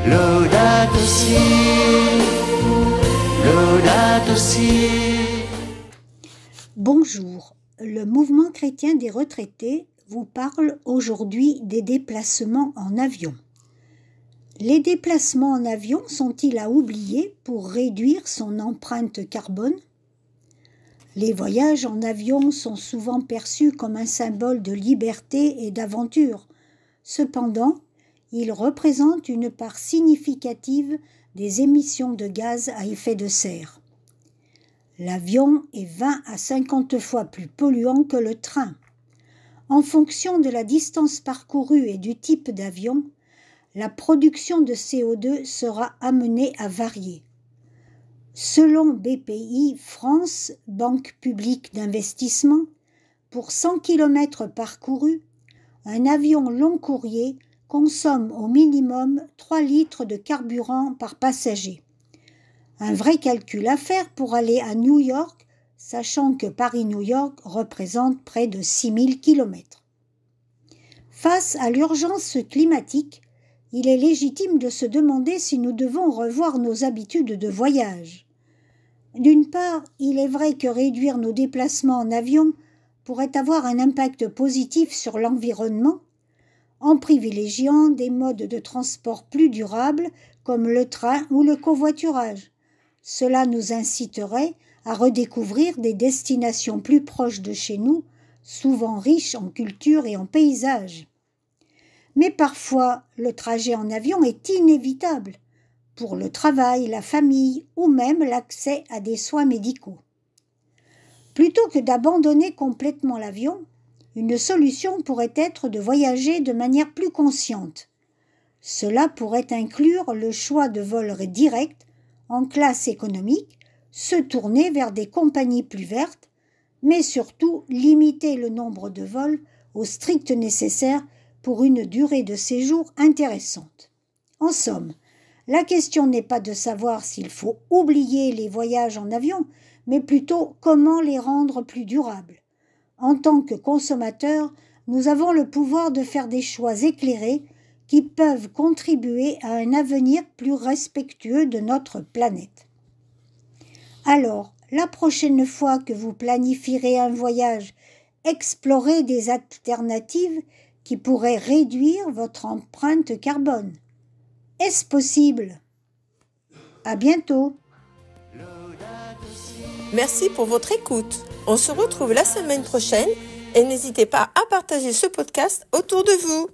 Laudato si, Laudato si. Bonjour, le mouvement chrétien des retraités vous parle aujourd'hui des déplacements en avion. Les déplacements en avion sont-ils à oublier pour réduire son empreinte carbone ? Les voyages en avion sont souvent perçus comme un symbole de liberté et d'aventure. Cependant, ils représentent une part significative des émissions de gaz à effet de serre. L'avion est 20 à 50 fois plus polluant que le train. En fonction de la distance parcourue et du type d'avion, la production de CO2 sera amenée à varier. Selon BPI France, Banque publique d'investissement, pour 100 km parcourus, un avion long courrier consomme au minimum 3 litres de carburant par passager. Un vrai calcul à faire pour aller à New York, sachant que Paris-New York représente près de 6000 km. Face à l'urgence climatique, il est légitime de se demander si nous devons revoir nos habitudes de voyage. D'une part, il est vrai que réduire nos déplacements en avion pourrait avoir un impact positif sur l'environnement, en privilégiant des modes de transport plus durables comme le train ou le covoiturage. Cela nous inciterait à redécouvrir des destinations plus proches de chez nous, souvent riches en culture et en paysages. Mais parfois, le trajet en avion est inévitable pour le travail, la famille ou même l'accès à des soins médicaux. Plutôt que d'abandonner complètement l'avion, une solution pourrait être de voyager de manière plus consciente. Cela pourrait inclure le choix de vols directs en classe économique, se tourner vers des compagnies plus vertes, mais surtout limiter le nombre de vols au strict nécessaire pour une durée de séjour intéressante. En somme, la question n'est pas de savoir s'il faut oublier les voyages en avion, mais plutôt comment les rendre plus durables. En tant que consommateurs, nous avons le pouvoir de faire des choix éclairés qui peuvent contribuer à un avenir plus respectueux de notre planète. Alors, la prochaine fois que vous planifierez un voyage, explorez des alternatives qui pourraient réduire votre empreinte carbone. Est-ce possible ? À bientôt. Merci pour votre écoute. On se retrouve la semaine prochaine et n'hésitez pas à partager ce podcast autour de vous.